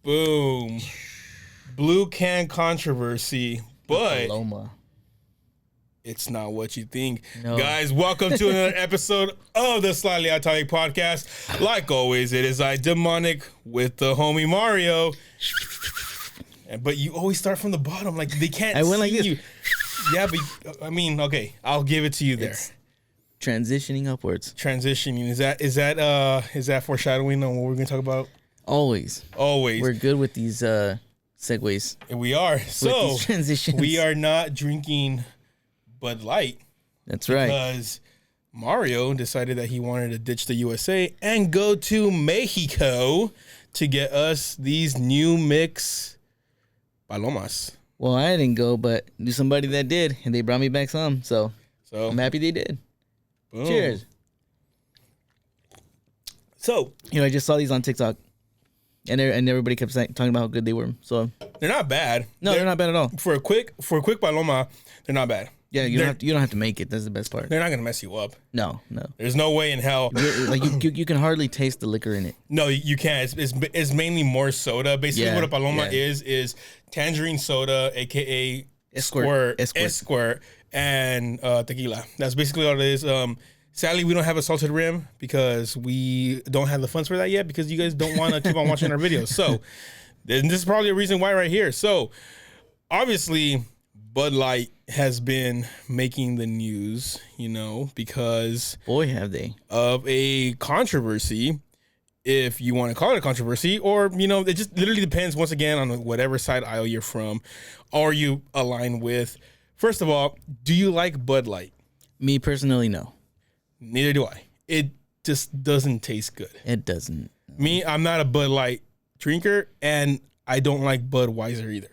Boom. Blue can controversy, but Paloma. it's not what you think. No. Guys, welcome to another episode of the Slightly Atomic Podcast. Like always, it is I, Demonic, with the homie Mario. But you always start from the bottom. Like, they can't I went see like this. you. Yeah, but, I mean, okay, I'll give it to you there. It's transitioning upwards. Transitioning. Is that foreshadowing on what we're going to talk about? Always. Always. We're good with these segues. We are. So, these transitions. we are not drinking Bud Light. That's right. Because Mario decided that he wanted to ditch the USA and go to Mexico to get us these new mix palomas. Well, I didn't go, but knew somebody that did, and they brought me back some. So I'm happy they did. Boom. Cheers. So, I just saw these on TikTok, and everybody kept talking about how good they were. So they're not bad. No, they're not bad at all. For a quick paloma, they're not bad. Yeah, you don't have to make it. That's the best part. They're not gonna mess you up. No. There's no way in hell. Like you can hardly taste the liquor in it. No, you can't. It's mainly more soda. Basically, what a paloma is tangerine soda, aka squirt, and tequila. That's basically all it is. Sadly, we don't have a salted rim because we don't have the funds for that yet because you guys don't want to keep on watching our videos. So, this is probably a reason why right here. So, obviously, Bud Light has been making the news, because boy, have they, of a controversy, if you want to call it a controversy, or, it just literally depends, once again, on whatever side aisle you're from or you align with. First of all, do you like Bud Light? Me personally, no. Neither do I. It just doesn't taste good. It doesn't. Me, I'm not a Bud Light drinker, and I don't like Budweiser either.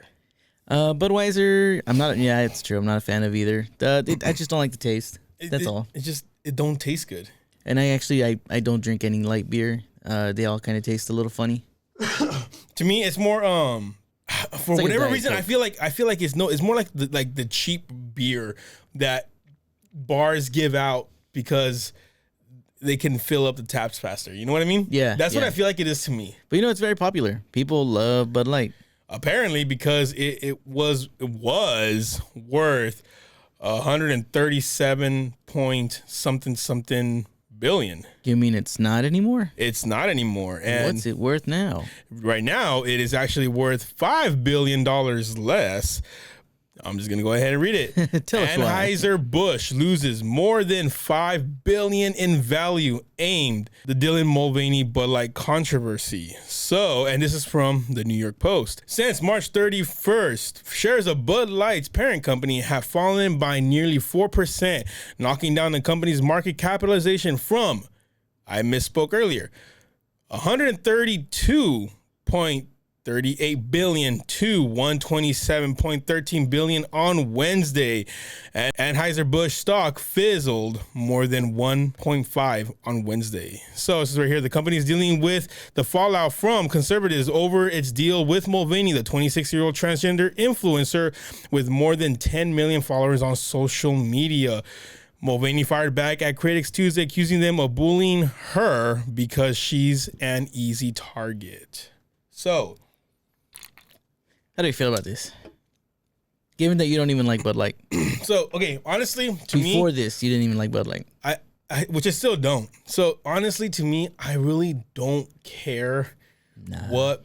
Budweiser, I'm not. Yeah, it's true. I'm not a fan of either. I just don't like the taste. That's all. It don't taste good. And I don't drink any light beer. They all kind of taste a little funny. To me, it's more for whatever reason, I feel like it's more like the cheap beer that bars give out because they can fill up the taps faster. You know what I mean? Yeah. That's what I feel like it is to me. But it's very popular. People love Bud Light. Apparently, because it was worth 137 point something billion. You mean it's not anymore? It's not anymore. And what's it worth now? Right now, it is actually worth $5 billion less. I'm just gonna go ahead and read it. Tell us why. Anheuser-Busch loses more than $5 billion in value aimed the Dylan Mulvaney Bud Light controversy. So, and this is from the New York Post. Since March 31st, shares of Bud Light's parent company have fallen by nearly 4%, knocking down the company's market capitalization from, I misspoke earlier, 132.38 billion to 127.13 billion on Wednesday. And Anheuser-Busch stock fizzled more than 1.5 on Wednesday. So this is right here. The company is dealing with the fallout from conservatives over its deal with Mulvaney, the 26-year-old transgender influencer with more than 10 million followers on social media. Mulvaney fired back at critics Tuesday, accusing them of bullying her because she's an easy target. So, how do you feel about this? Given that you don't even like Bud Light. So, okay, honestly, before this, you didn't even like Bud Light. I which I still don't. So, honestly, to me, I really don't care what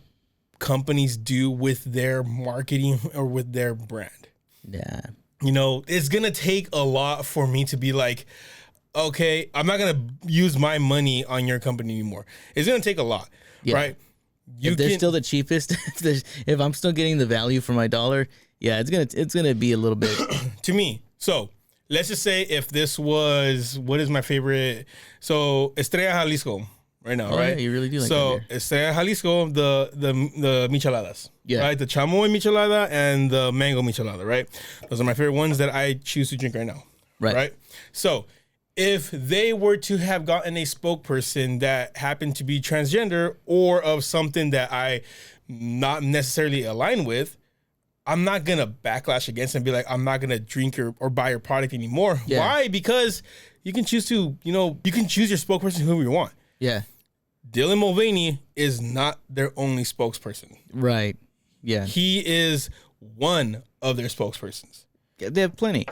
companies do with their marketing or with their brand. Yeah. It's going to take a lot for me to be like, okay, I'm not going to use my money on your company anymore. It's going to take a lot, right? If they're still the cheapest, if I'm still getting the value for my dollar, yeah, it's gonna be a little bit to me. So let's just say if this was, what is my favorite? So Estrella Jalisco right now, right? Yeah, you really do like so that beer. Estrella Jalisco, the micheladas, yeah, right? The chamoy michelada and the mango michelada, right? Those are my favorite ones that I choose to drink right now, right? So if they were to have gotten a spokesperson that happened to be transgender or of something that I not necessarily align with, I'm not going to backlash against it and be like, I'm not going to drink or buy your product anymore. Yeah. Why? Because you can choose to, you can choose your spokesperson who you want. Yeah. Dylan Mulvaney is not their only spokesperson. Right. Yeah. He is one of their spokespersons. They have plenty.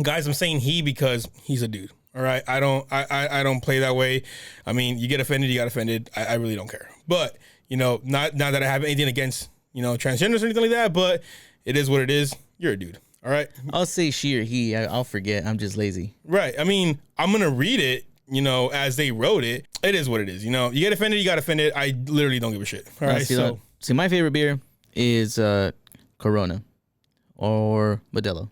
Guys, I'm saying he because he's a dude. All right. I don't play that way. I mean, you get offended, you got offended. I really don't care. But, not that I have anything against, transgenders or anything like that, but it is what it is. You're a dude. All right. I'll say she or he. I'll forget. I'm just lazy. Right. I mean, I'm going to read it, as they wrote it. It is what it is. You get offended, you got offended. I literally don't give a shit. All right. See, my favorite beer is Corona or Modelo.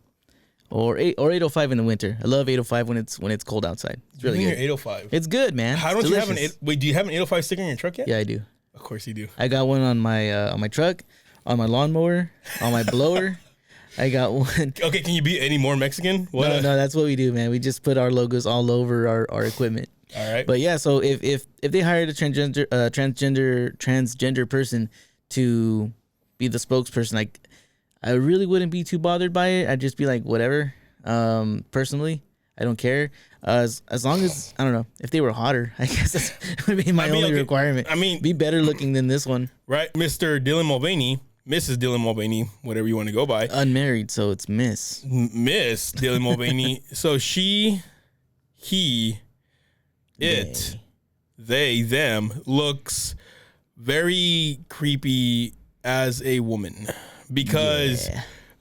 Or 805 in the winter. I love 805 when it's cold outside. It's really good. 805. It's good, man. How don't you have do you have an 805 sticker in your truck yet? Yeah, I do. Of course you do. I got one on my truck, on my lawnmower, on my blower. I got one. Okay, can you be any more Mexican? No, that's what we do, man. We just put our logos all over our equipment. All right. But yeah, so if they hired a transgender person to be the spokesperson, I really wouldn't be too bothered by it. I'd just be like, whatever. Personally, I don't care. As long as, I don't know, if they were hotter, I guess that would be my only requirement. I mean, be better looking than this one. Right. Mr. Dylan Mulvaney, Mrs. Dylan Mulvaney, whatever you want to go by. Unmarried, so it's Miss. Miss Dylan Mulvaney. So she, he, it, they, them looks very creepy as a woman. Because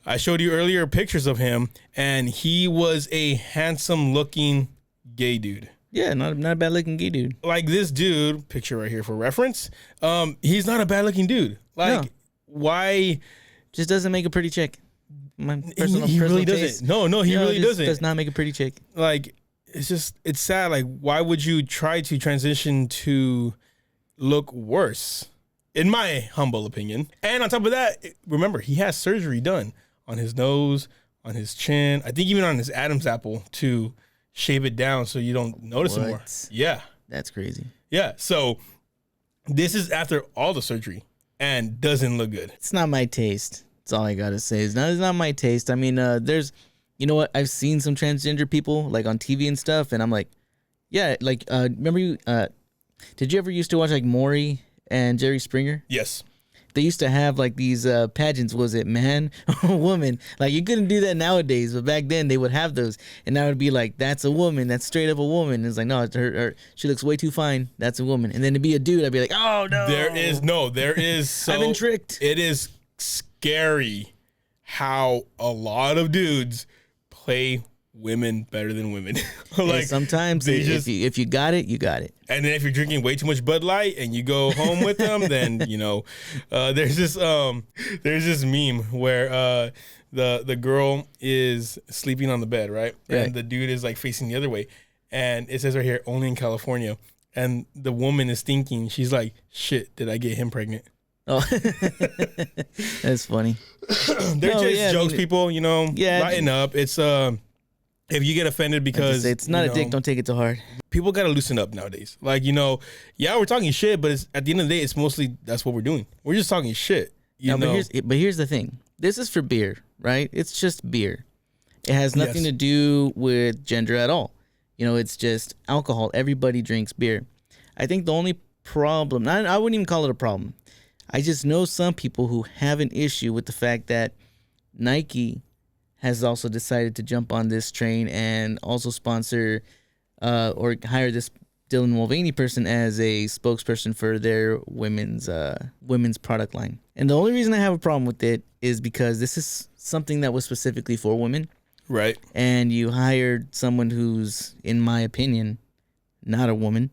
I showed you earlier pictures of him, and he was a handsome-looking gay dude. Yeah, not a bad-looking gay dude. Like this dude, picture right here for reference. He's not a bad-looking dude. Why? Just doesn't make a pretty chick. He really doesn't. No, he really doesn't. Does not make a pretty chick. It's sad. Why would you try to transition to look worse? In my humble opinion. And on top of that, remember, he has surgery done on his nose, on his chin, I think even on his Adam's apple to shave it down so you don't notice it more. Yeah. That's crazy. Yeah. So this is after all the surgery and doesn't look good. It's not my taste. That's all I got to say. It's not my taste. I mean, there's, you know what? I've seen some transgender people on TV and stuff, and I'm like, yeah, remember you, did you ever used to watch Maury and Jerry Springer? Yes. They used to have these pageants. Was it man or woman? You couldn't do that nowadays, but back then they would have those, and now it'd be that's a woman. That's straight up a woman. And it's no, it's her. She looks way too fine. That's a woman. And then to be a dude, I'd be like, oh no. There is. So I've been tricked. It is scary how a lot of dudes play women better than women. Sometimes if you got it, you got it. And then if you're drinking way too much Bud Light and you go home with them, then there's this meme where the girl is sleeping on the bed, right? And the dude is facing the other way, and it says right here, only in California. And the woman is thinking, she's like, shit, did I get him pregnant? Oh, that's funny. They're jokes, people. Lighten up. It's if you get offended because it's not a dick, don't take it too hard. People gotta loosen up nowadays. We're talking shit, but at the end of the day, it's mostly that's what we're doing. We're just talking shit. But here's the thing. This is for beer, right? It's just beer. It has nothing to do with gender at all. It's just alcohol. Everybody drinks beer. I think the only problem, I wouldn't even call it a problem. I just know some people who have an issue with the fact that Nike has also decided to jump on this train and also sponsor or hire this Dylan Mulvaney person as a spokesperson for their women's product line. And the only reason I have a problem with it is because this is something that was specifically for women. Right. And you hired someone who's, in my opinion, not a woman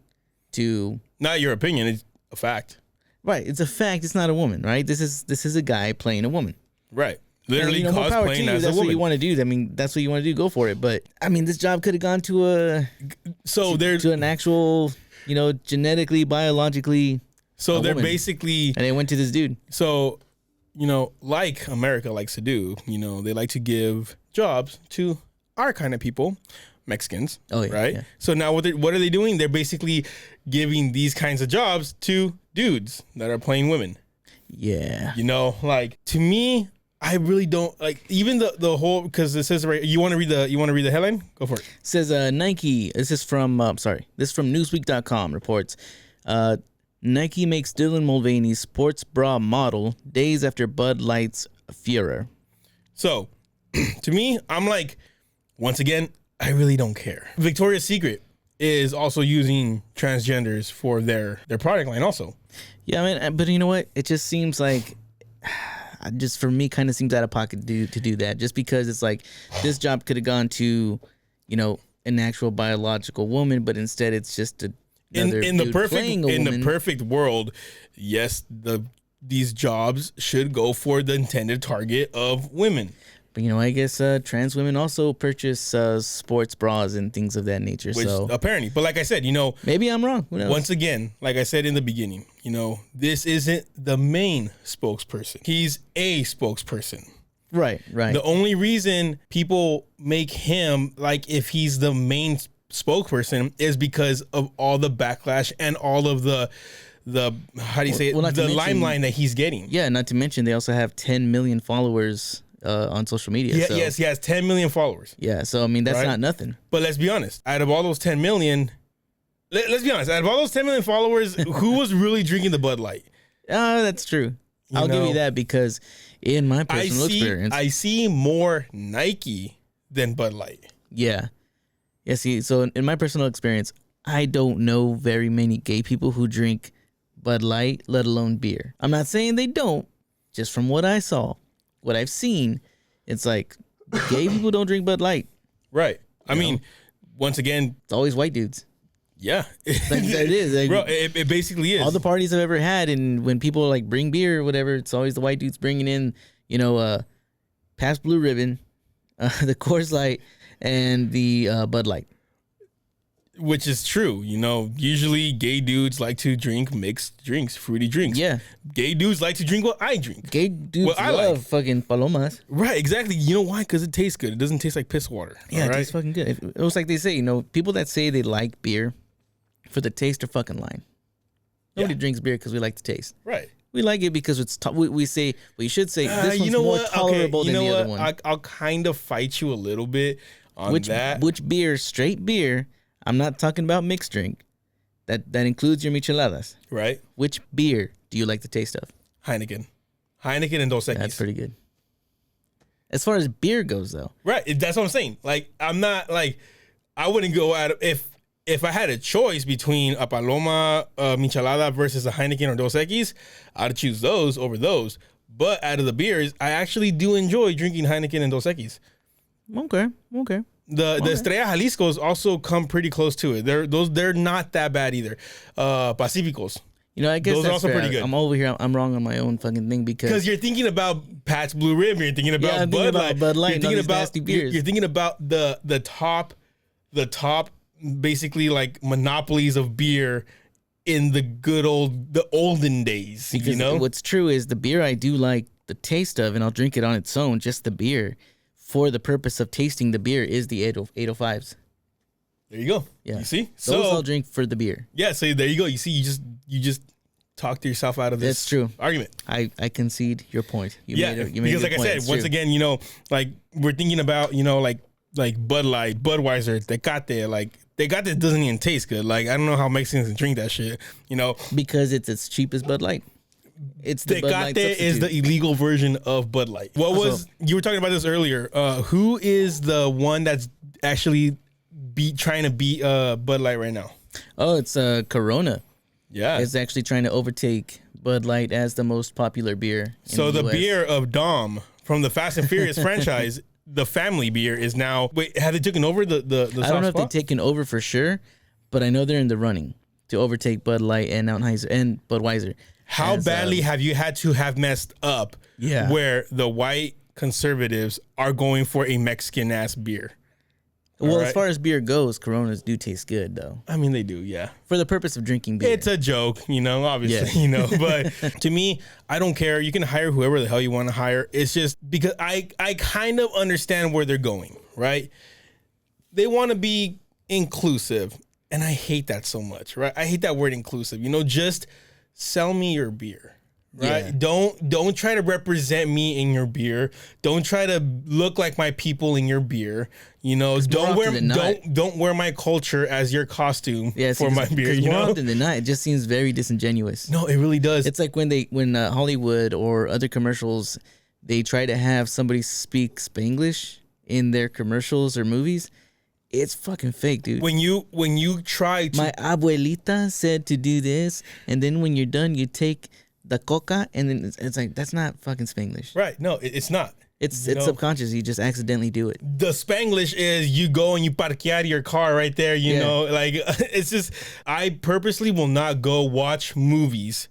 to... Not your opinion, it's a fact. Right, it's a fact. It's not a woman, right? This is a guy playing a woman. Right. Literally cosplaying as a woman. That's what you want to do. I mean, that's what you want to do. Go for it. But I mean, this job could have gone to an actual, genetically, biologically. So they're basically, and they went to this dude. So, like America likes to do, they like to give jobs to our kind of people, Mexicans. Oh yeah. Right. Yeah. So now what are they doing? They're basically giving these kinds of jobs to dudes that are playing women. Yeah. To me, I really don't even the whole, because it says right. You want to read the headline? Go for it. It says Nike. This is from Newsweek.com reports. Nike makes Dylan Mulvaney sports bra model days after Bud Light's Furor. So, to me, I'm like, once again, I really don't care. Victoria's Secret is also using transgenders for their product line also. Yeah, I mean, but you know what? It just seems like, just for me, kind of seems out of pocket to do that. Just because it's like, this job could have gone to, you know, an actual biological woman, but instead it's just in the perfect world, yes, these jobs should go for the intended target of women. But, you know, I guess trans women also purchase sports bras and things of that nature. Which, so apparently, but like I said, you know, maybe I'm wrong. Who knows? Once again, like I said in the beginning, you know, this isn't the main spokesperson. He's a spokesperson. Right. The only reason people make him like if he's the main spokesperson is because of all the backlash and all of the how do you say it? The limelight that he's getting. Yeah, not to mention they also have 10 million followers on social media. Yeah, so. Yes, he has 10 million followers. Yeah, so I mean that's not nothing. But let's be honest. Out of all those 10 million, let's be honest. Out of all those 10 million followers, who was really drinking the Bud Light? That's true. I'll give you that because in my personal experience, I see more Nike than Bud Light. Yeah. Yeah. See, so in my personal experience, I don't know very many gay people who drink Bud Light, let alone beer. I'm not saying they don't. Just from what I saw, what I've seen, it's like gay people don't drink Bud Light. Right. I mean, once again, it's always white dudes. Yeah, it is, like, bro. It basically is. All the parties I've ever had, and when people like bring beer or whatever, it's always the white dudes bringing in, you know, Pabst Blue Ribbon, the Coors Light, and the Bud Light. Which is true, you know. Usually, gay dudes like to drink mixed drinks, fruity drinks. Yeah, gay dudes like to drink what I drink. Gay dudes love fucking palomas. Right, exactly. You know why? Because it tastes good. It doesn't taste like piss water. Yeah, it tastes fucking good. It was like they say, you know, people that say they like beer for the taste are fucking lying. Nobody drinks beer because we like the taste. Right. We like it because it's we say we should say this one's more tolerable than the other one. I'll kind of fight you a little bit on that. Which beer, straight beer, I'm not talking about mixed drink. That includes your micheladas. Right. Which beer do you like the taste of? Heineken and Dos Equis. That's pretty good. As far as beer goes, though. Right. That's what I'm saying. Like, I'm not like, I wouldn't go out if I had a choice between a Paloma Michelada versus a Heineken or Dos Equis, I'd choose those over those. But out of the beers, I actually do enjoy drinking Heineken and Dos Equis. Okay. The Estrella Jalisco's also come pretty close to it. They're not that bad either. Pacificos. You know, I guess those are also pretty good. I'm over here. I'm wrong on my own fucking thing because you're thinking about Pabst Blue Ribbon. You're thinking about Bud Light. You're thinking about nasty beers. You're thinking about the top. Basically like monopolies of beer in the olden days. Because you know what's true is the beer I do like the taste of, and I'll drink it on its own, just the beer, for the purpose of tasting the beer, is the 805s. There you go. Yeah. You see? Those I'll drink for the beer. Yeah, so there you go. You see, you just talked yourself out of this. That's true. Argument. I concede your point. You made because like I said, once again, you know, like we're thinking about, you know, like Bud Light, Budweiser, Tecate, like Tecate doesn't even taste good. Like, I don't know how Mexicans can drink that shit, you know. Because it's as cheap as Bud Light. It's the Bud Light Tecate is the illegal version of Bud Light. You were talking about this earlier. Who is the one that's actually trying to beat Bud Light right now? Oh, it's Corona. Yeah. It's actually trying to overtake Bud Light as the most popular beer. So the beer of Dom from the Fast and Furious franchise, the family beer, is now. Wait, have they taken over the I don't know if they've taken over for sure, but I know they're in the running to overtake Bud Light and Anheuser and Budweiser. How badly have you had to have messed up? Yeah. Where the white conservatives are going for a Mexican ass beer. Well, as far as beer goes, Coronas do taste good, though. I mean, they do, yeah. For the purpose of drinking beer. It's a joke, you know, obviously, you know. But to me, I don't care. You can hire whoever the hell you want to hire. It's just because I kind of understand where they're going, right? They want to be inclusive, and I hate that so much, right? I hate that word inclusive. You know, just sell me your beer, right? Yeah. Don't try to represent me in your beer. Don't try to look like my people in your beer. You know, don't wear my culture as your costume for my beer. You more know, often than not, it just seems very disingenuous. no, it really does. It's like when Hollywood or other commercials, they try to have somebody speak Spanglish in their commercials or movies. It's fucking fake, dude. When you try to, My abuelita said to do this, and then when you're done, you take the coca, and then it's like, that's not fucking Spanglish. right? No, it's not. It's subconscious. You just accidentally do it. The Spanglish is you go and you parquear your car right there. You know, like it's just, I purposely will not go watch movies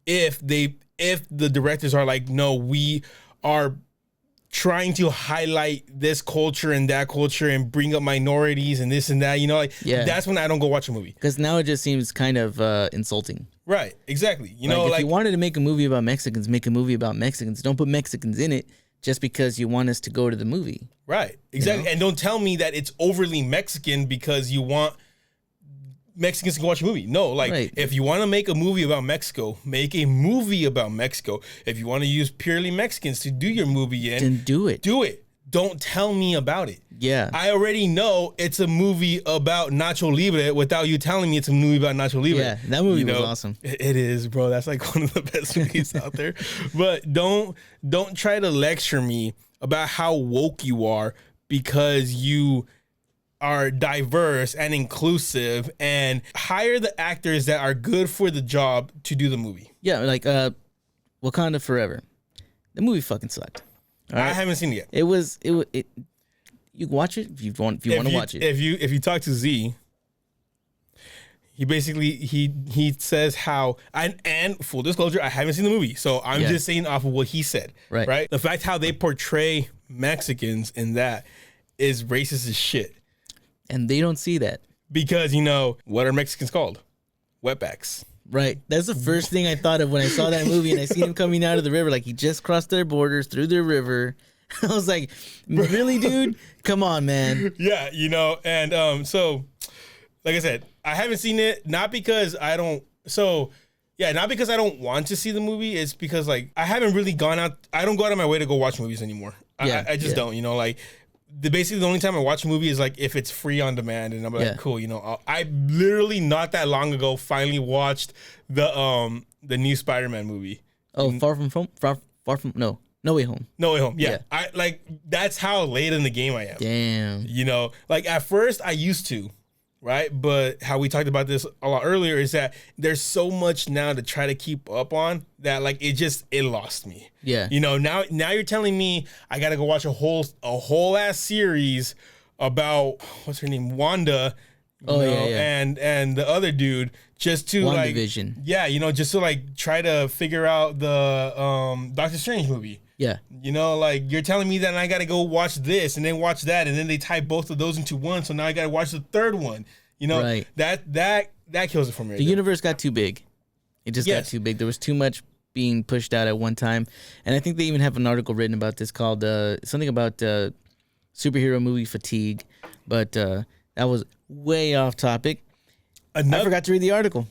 if the directors are like, no, we are trying to highlight this culture and that culture and bring up minorities and this and that, you know, like that's when I don't go watch a movie. Because now it just seems kind of insulting. Right, exactly. You know, if you wanted to make a movie about Mexicans, make a movie about Mexicans. Don't put Mexicans in it just because you want us to go to the movie. Right, exactly. You know? And don't tell me that it's overly Mexican because you want Mexicans to go watch a movie. No, like if you want to make a movie about Mexico, make a movie about Mexico. If you want to use purely Mexicans to do your movie in, then do it. Do it. Don't tell me about it. Yeah. I already know it's a movie about Nacho Libre without you telling me it's a movie about Nacho Libre. Yeah, that movie was awesome. It is, bro. That's like one of the best movies out there. But don't try to lecture me about how woke you are because you are diverse and inclusive, and hire the actors that are good for the job to do the movie. Yeah, like Wakanda Forever. The movie fucking sucked. Right? I haven't seen it yet. It you can watch it if you want to watch it. If you talk to Z, he basically he says how, and full disclosure, I haven't seen the movie, so I'm just saying off of what he said. Right. The fact how they portray Mexicans in that is racist as shit. And they don't see that. Because, you know, what are Mexicans called? Wetbacks. Right. That's the first thing I thought of when I saw that movie and I seen him coming out of the river. Like, he just crossed their borders through the river. I was like, really, dude? Come on, man. Yeah, you know, and so, like I said, I haven't seen it, not because I don't, not because I don't want to see the movie. It's because, like, I haven't really gone out, I don't go out of my way to go watch movies anymore. I just don't, you know, like, basically the only time I watch a movie is like if it's free on demand, and I'm like, cool, you know. I literally not that long ago finally watched the new Spider-Man movie. Oh, No Way Home. No Way Home. Yeah. I like, that's how late in the game I am. Damn. You know, like at first I used to, right? But how we talked about this a lot earlier is that there's so much now to try to keep up on that, like, it lost me. Yeah. You know, now you're telling me I got to go watch a whole ass series about, what's her name? Wanda. And the other dude, just to WandaVision. Like, yeah, you know, just to like try to figure out the Doctor Strange movie. Yeah. You know, like, you're telling me that I got to go watch this and then watch that, and then they tie both of those into one, so now I got to watch the third one. You know, that kills it for me. The universe got too big. It just got too big. There was too much being pushed out at one time. And I think they even have an article written about this called something about superhero movie fatigue. But that was way off topic. I forgot to read the article.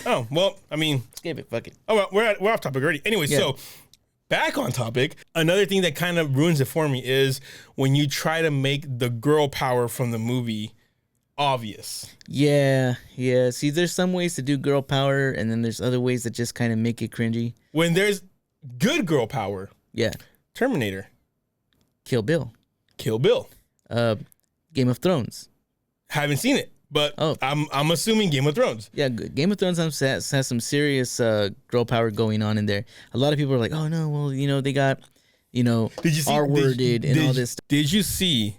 Oh, well, I mean, skip it. Fuck it. Oh, well, we're off topic already. Anyway, so back on topic, another thing that kind of ruins it for me is when you try to make the girl power from the movie obvious. Yeah. See, there's some ways to do girl power, and then there's other ways that just kind of make it cringy. When there's good girl power. Yeah. Terminator. Kill Bill. Game of Thrones. Haven't seen it, but I'm assuming Game of Thrones. Yeah, Game of Thrones has some serious girl power going on in there. A lot of people are like, oh no, well, you know, they got, you know, R-worded and all this stuff. Did you see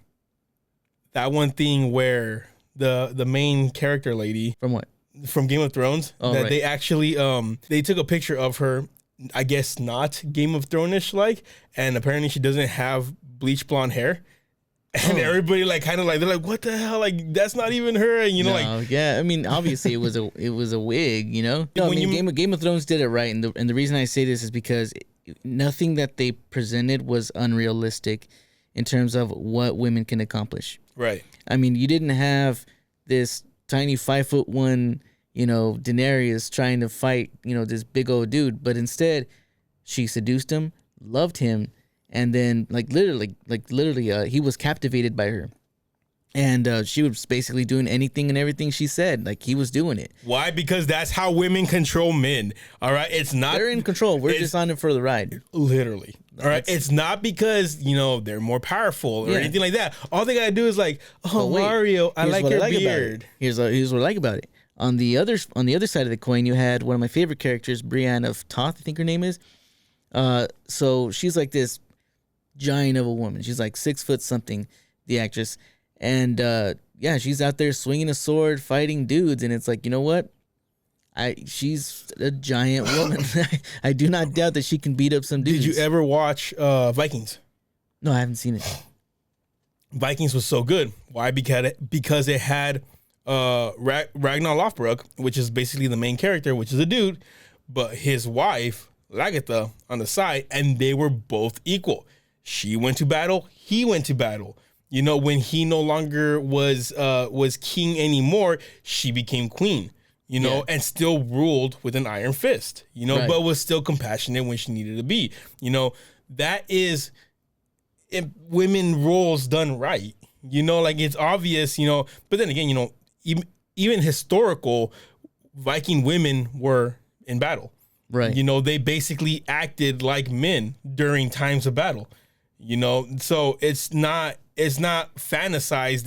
that one thing where the main character lady from what? From Game of Thrones, they actually they took a picture of her, I guess not Game of Thrones-ish like, and apparently she doesn't have bleach blonde hair. And everybody like kind of like, they're like, what the hell? Like, that's not even her. And you know, like, yeah, I mean, obviously it was a wig, you know. No, I mean, Game of Thrones did it right, and the reason I say this is because nothing that they presented was unrealistic in terms of what women can accomplish. Right. I mean, you didn't have this tiny 5'1", Daenerys trying to fight, this big old dude. But instead, she seduced him, loved him, and then literally, he was captivated by her. And she was basically doing anything and everything she said. Like, he was doing it. Why? Because that's how women control men. All right? It's not... They're in control. We're just on it for the ride. Literally. All right? It's not because, they're more powerful or anything like that. All they got to do is Mario, I like your beard. Here's what I like about it. On the other side of the coin, you had one of my favorite characters, Brienne of Toth, I think her name is. So she's like this giant of a woman. She's like 6 foot something, the actress. And she's out there swinging a sword, fighting dudes, and it's like, you know what? She's a giant woman. I do not doubt that she can beat up some dudes. Did you ever watch Vikings? No, I haven't seen it. Vikings was so good. Why? Because it had Ragnar Lothbrok, which is basically the main character, which is a dude, but his wife Lagertha on the side, and they were both equal. She went to battle. He went to battle. When he no longer was king anymore, she became queen, and still ruled with an iron fist, right. But was still compassionate when she needed to be. That is if women roles done right, it's obvious, but then again, even historical Viking women were in battle. Right. They basically acted like men during times of battle, so it's not fantasized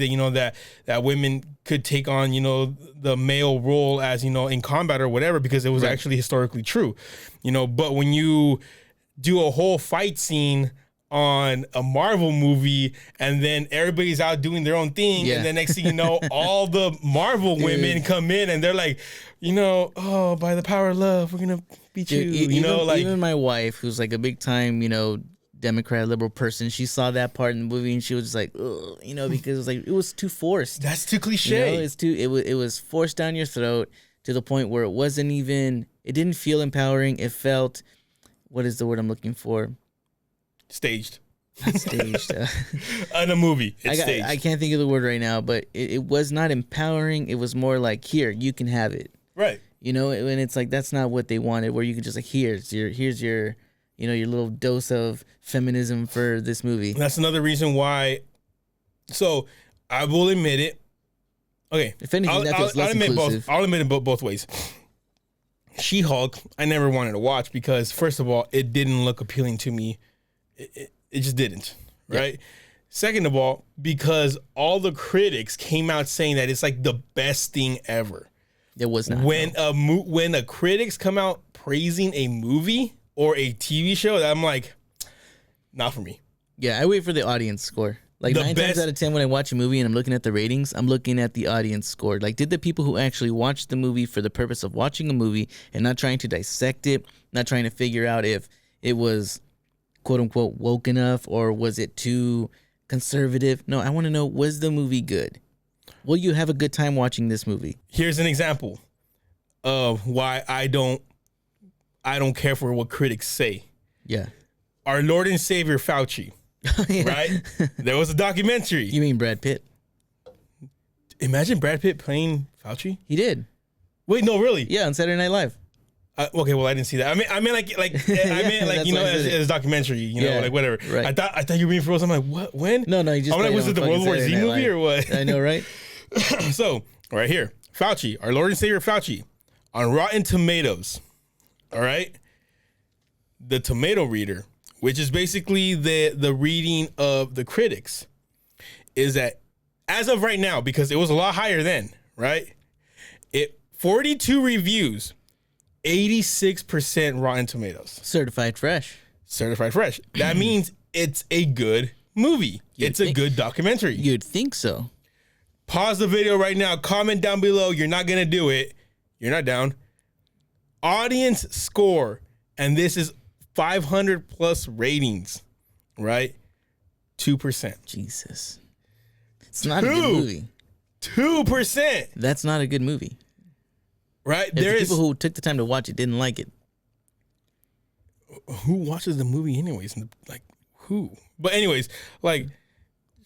that women could take on, the male role as, in combat or whatever, because it was actually historically true, but when you do a whole fight scene on a Marvel movie and then everybody's out doing their own thing, and then next thing you know, all the Marvel women come in and they're like, oh, by the power of love, we're gonna beat you. Even my wife, who's like a big time, Democrat liberal person, she saw that part in the movie and she was just like, ugh, because it was too forced. That's too cliche. It was forced down your throat to the point where it didn't feel empowering. It felt, what is the word I'm looking for? Staged. Staged. In a movie. Staged. I can't think of the word right now, but it was not empowering. It was more like, here, you can have it. Right. And it's like, that's not what they wanted, where you could just here's your your little dose of feminism for this movie. That's another reason why. So I will admit it. Okay. If anything, that feels less inclusive. I'll admit it both ways. She-Hulk, I never wanted to watch because, first of all, it didn't look appealing to me. It just didn't. Right. Yeah. Second of all, because all the critics came out saying that it's like the best thing ever. It was not. When the critics come out praising a movie or a TV show, that I'm like, not for me. Yeah, I wait for the audience score. Like 9 times out of 10 when I watch a movie and I'm looking at the ratings, I'm looking at the audience score. Like, did the people who actually watched the movie for the purpose of watching a movie and not trying to dissect it, not trying to figure out if it was quote unquote woke enough or was it too conservative? No, I want to know, was the movie good? Will you have a good time watching this movie? Here's an example of why I don't care for what critics say. Yeah. Our Lord and Savior Fauci, right? There was a documentary. You mean Brad Pitt? Imagine Brad Pitt playing Fauci. He did. Wait, no, really? Yeah, on Saturday Night Live. Okay, well, I didn't see that. I mean, as a documentary, like whatever. Right. I thought you were being for real. I'm like, what? When? No, you just. I'm like, was it the World War Z movie or what? I know, right? So right here, Fauci, our Lord and Savior Fauci, on Rotten Tomatoes. All right, the tomato reader, which is basically the reading of the critics, is that as of right now, because it was a lot higher then, right? 42 reviews, 86% Rotten Tomatoes. Certified fresh. That means it's a good movie. It's a good documentary. You'd think so. Pause the video right now. Comment down below. You're not going to do it. You're not down. Audience score. And this is 500 plus ratings, right? 2%. Jesus. It's not a good movie. 2%. That's not a good movie. Right? There's people who took the time to watch it didn't like it. Who watches the movie anyways? Like, who? But anyways, like,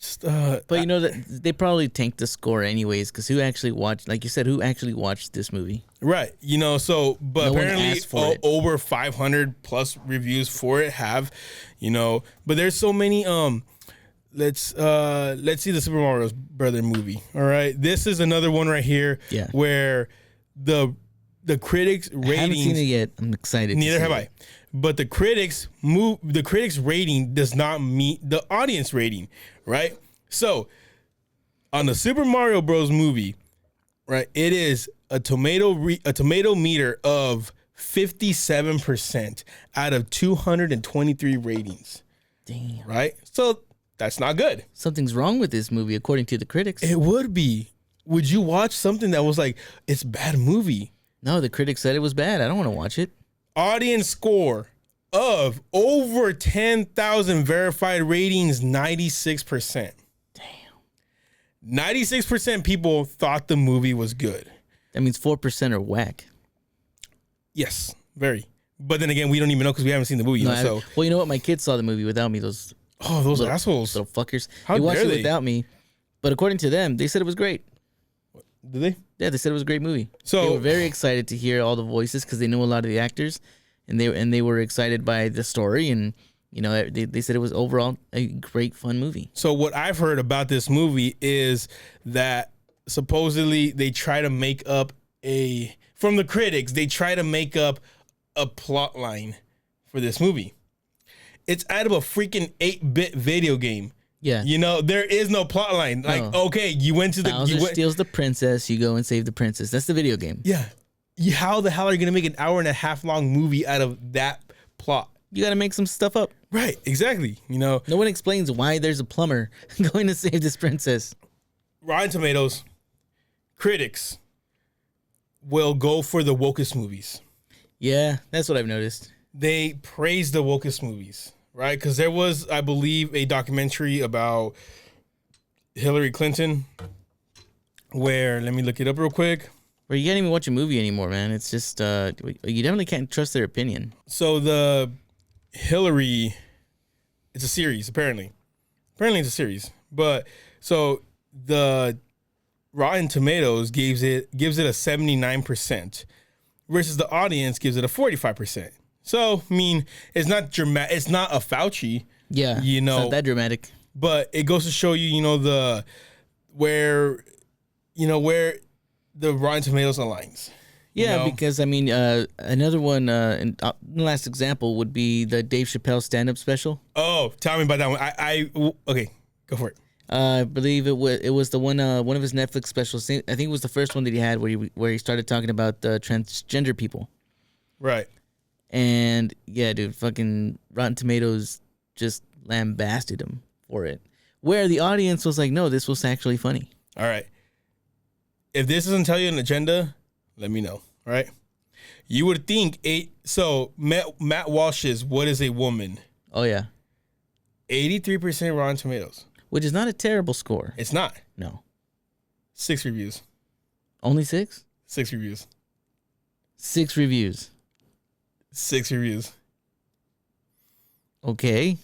Just, But you know that they probably tanked the score anyways, because who actually watched? Like you said, who actually watched this movie? right, you know. So, but No one apparently, asked for it. over 500 plus reviews for it have, you know. But there's so many. Let's see the Super Mario Brother movie. All right, this is another one right here. Yeah. Where the critics ratings. I haven't seen it yet. I'm excited. Neither have it. I. But the critics rating does not meet the audience rating, right? So on the Super Mario Bros. Movie, right, it is a tomato meter of 57% out of 223 ratings. Damn. Right? So that's not good. Something's wrong with this movie, according to the critics. It would be. Would you watch something that was like, it's a bad movie? No, the critics said it was bad. I don't want to watch it. Audience score of over 10,000 verified ratings, 96%. Damn. 96% people thought the movie was good. That means 4% are whack. Yes, very. But then again, we don't even know because we haven't seen the movie yet. So, well, you know what? My kids saw the movie without me. Those assholes. little fuckers. How they watched dare it they? without me. But according to them, they said it was great. Did they? Yeah, they said it was a great movie. So they were very excited to hear all the voices because they knew a lot of the actors, and they were excited by the story, and you know they said it was overall a great fun movie. So what I've heard about this movie is that supposedly they try to make up from the critics, they try to make up a plot line for this movie. It's out of a freaking 8-bit video game. Yeah. You know, there is no plot line. Like, okay, you went to the... Bowser steals the princess, you go and save the princess. That's the video game. Yeah. How the hell are you going to make an hour-and-a-half long movie out of that plot? You got to make some stuff up. Right, exactly. You know, no one explains why there's a plumber going to save this princess. Rotten Tomatoes, critics will go for the wokest movies. Yeah, that's what I've noticed. They praise the wokest movies. Right, because there was, I believe, a documentary about Hillary Clinton where, let me look it up real quick. Where you can't even watch a movie anymore, man. It's just, you definitely can't trust their opinion. So the Hillary, it's a series, apparently. Apparently it's a series. But, so the Rotten Tomatoes gives it a 79%, versus the audience gives it a 45%. So, I mean, it's not dramatic. It's not a Fauci. Yeah, you know, it's not that dramatic. But it goes to show you, you know, where the Rotten Tomatoes aligns. Yeah, know? Because I mean, another one, the last example would be the Dave Chappelle stand-up special. Oh, tell me about that one. Okay, go for it. I believe it was the one of his Netflix specials. I think it was the first one that he had where he started talking about the transgender people. Right. And yeah, dude, fucking Rotten Tomatoes just lambasted him for it. Where the audience was like, no, this was actually funny. All right. If this doesn't tell you an agenda, let me know. All right. You would think Matt Walsh's What is a Woman? Oh, yeah. 83% Rotten Tomatoes. Which is not a terrible score. It's not. No. 6 reviews. Only 6? 6 reviews. 6 reviews. 6 reviews. Okay.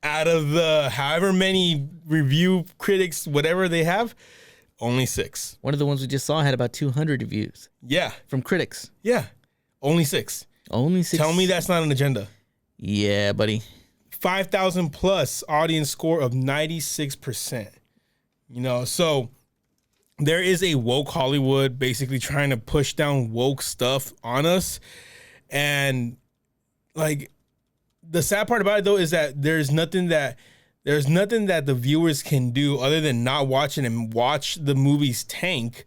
Out of the however many review critics, whatever they have, only 6. One of the ones we just saw had about 200 reviews. Yeah. From critics. Yeah. Only 6. Only 6. Tell me that's not an agenda. Yeah, buddy. 5,000 plus audience score of 96%. You know, so there is a woke Hollywood basically trying to push down woke stuff on us. And like the sad part about it though is that there's nothing that the viewers can do other than not watching and watch the movies tank,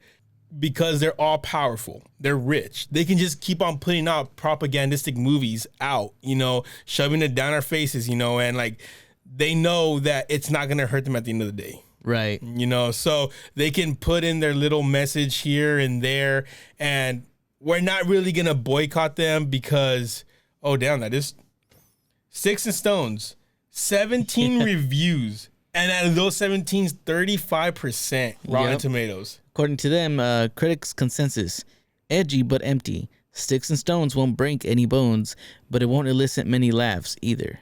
because they're all powerful. They're rich. They can just keep on putting out propagandistic movies out, you know, shoving it down our faces, you know, and like they know that it's not going to hurt them at the end of the day. Right. You know, so they can put in their little message here and there, and we're not really going to boycott them because, oh, damn, that is Sticks and Stones, 17 reviews. And out of those 17, 35% Rotten Tomatoes. According to them, critics' consensus, edgy but empty. Sticks and Stones won't break any bones, but it won't elicit many laughs either.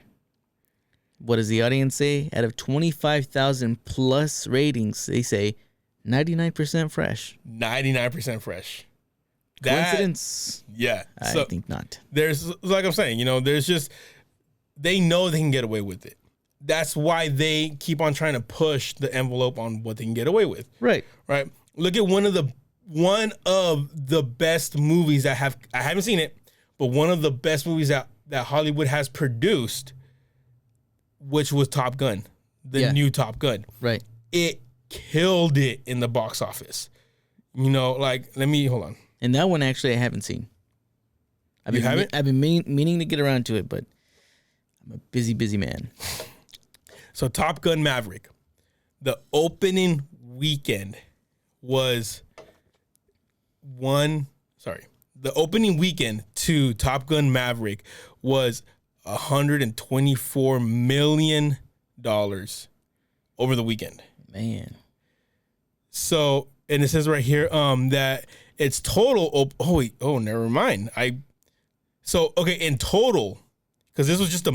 What does the audience say? Out of 25,000 plus ratings, they say 99% fresh. 99% fresh. Coincidence? Yeah. I think not. There's, like I'm saying, there's just, they know they can get away with it. That's why they keep on trying to push the envelope on what they can get away with. Right. Right. Look at one of the best movies I haven't seen it, but one of the best movies that Hollywood has produced, which was Top Gun, the new Top Gun. Right. It killed it in the box office. Let me hold on. And that one actually I haven't seen. I've been meaning to get around to it, but I'm a busy man. So Top Gun Maverick, the opening weekend was the opening weekend to Top Gun Maverick was $124 million over the weekend. Man. So, and it says right here that it's total. Never mind. In total, because this was just the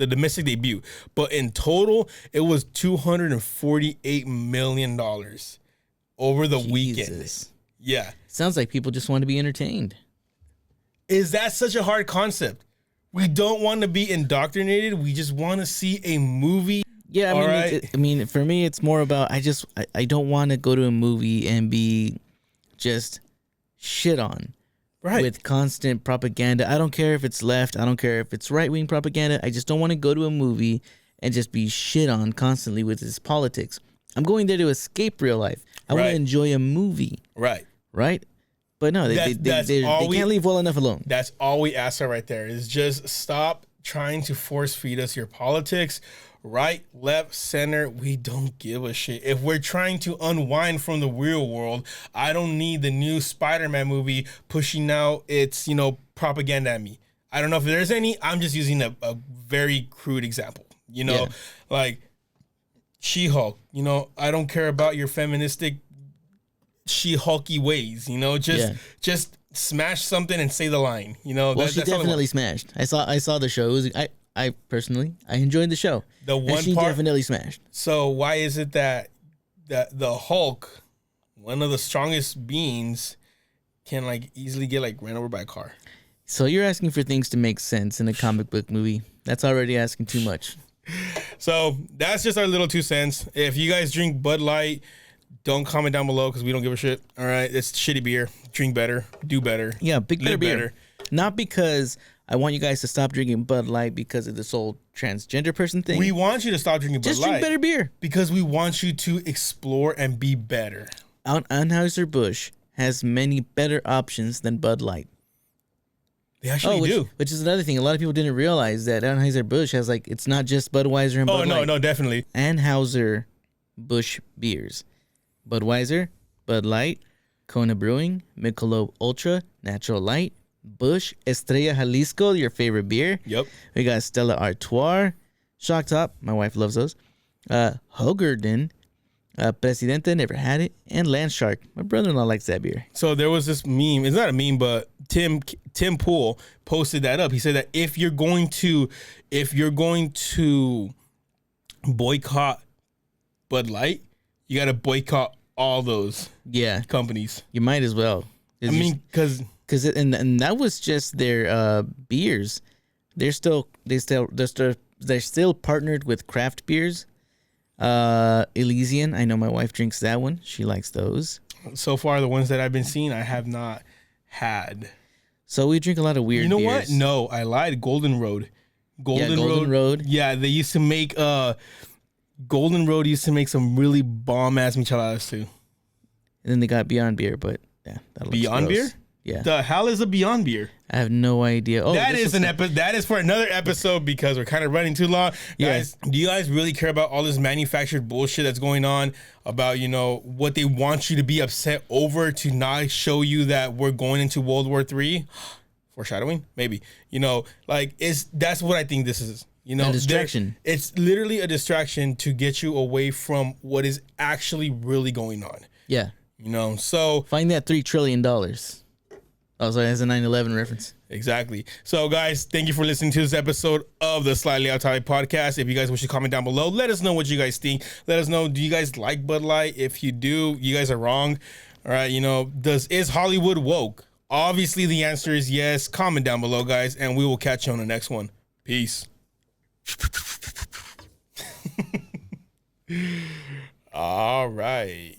domestic debut, but in total, it was $248 million over the weekend. Yeah. Sounds like people just want to be entertained. Is that such a hard concept? We don't want to be indoctrinated. We just want to see a movie. Yeah, I mean, for me, it's more about I don't want to go to a movie and be just shit on, right? With constant propaganda. I don't care if it's left. I don't care if it's right wing propaganda. I just don't want to go to a movie and just be shit on constantly with this politics. I'm going there to escape real life. I want to enjoy a movie. Right. Right. But no, they can't leave well enough alone. That's all we ask right there is just stop trying to force feed us your politics. Right, left, center, we don't give a shit. If we're trying to unwind from the real world, I don't need the new Spider-Man movie pushing out its, propaganda at me. I don't know if there's any. I'm just using a very crude example. Like She-Hulk. I don't care about your feministic She-Hulky ways. Just smash something and say the line. Well, she definitely smashed. I saw the show. I personally enjoyed the show. She definitely smashed. So why is it that the Hulk, one of the strongest beings, can easily get ran over by a car? So you're asking for things to make sense in a comic book movie. That's already asking too much. So that's just our little 2 cents. If you guys drink Bud Light, don't comment down below because we don't give a shit. All right, it's shitty beer. Drink better, do better. Yeah, better beer. Not because I want you guys to stop drinking Bud Light because of this whole transgender person thing. We want you to stop drinking Bud Light. Just drink better beer. Because we want you to explore and be better. Anheuser-Busch has many better options than Bud Light. They actually do. Which is another thing. A lot of people didn't realize that Anheuser-Busch has it's not just Budweiser and Bud Light. No, definitely. Anheuser-Busch beers. Budweiser, Bud Light, Kona Brewing, Michelob Ultra, Natural Light, Busch, Estrella Jalisco, your favorite beer. Yep. We got Stella Artois, Shock Top. My wife loves those. Hogarden, Presidente, never had it, and Land Shark. My brother-in-law likes that beer. So there was this meme. It's not a meme, but Tim Pool posted that up. He said that if you're going to boycott Bud Light, you got to boycott all those companies. You might as well. Because that was just their beers. They're still partnered with craft beers. Elysian, I know my wife drinks that one. She likes those. So far, the ones that I've been seeing, I have not had. So we drink a lot of weird beers. You know what? No, I lied. Golden Road. Golden Road. Yeah, they used to make Golden Road used to make some really bomb ass micheladas too. And then they got Beyond Beer, but yeah, that looks Beyond gross. Beer. Yeah. The hell is a Beyond Beer? I have no idea. Oh, that is for another episode because we're kind of running too long. Guys, do you guys really care about all this manufactured bullshit that's going on about, what they want you to be upset over to not show you that we're going into World War III? Foreshadowing? Maybe. That's what I think this is. A distraction. It's literally a distraction to get you away from what is actually really going on. Yeah. So find that $3 trillion. Oh, sorry, that's a 9/11 reference. Exactly. So, guys, thank you for listening to this episode of the Slightly Out Topic podcast. If you guys wish to comment down below, let us know what you guys think. Let us know, do you guys like Bud Light? If you do, you guys are wrong. All right, is Hollywood woke? Obviously, the answer is yes. Comment down below, guys, and we will catch you on the next one. Peace. All right.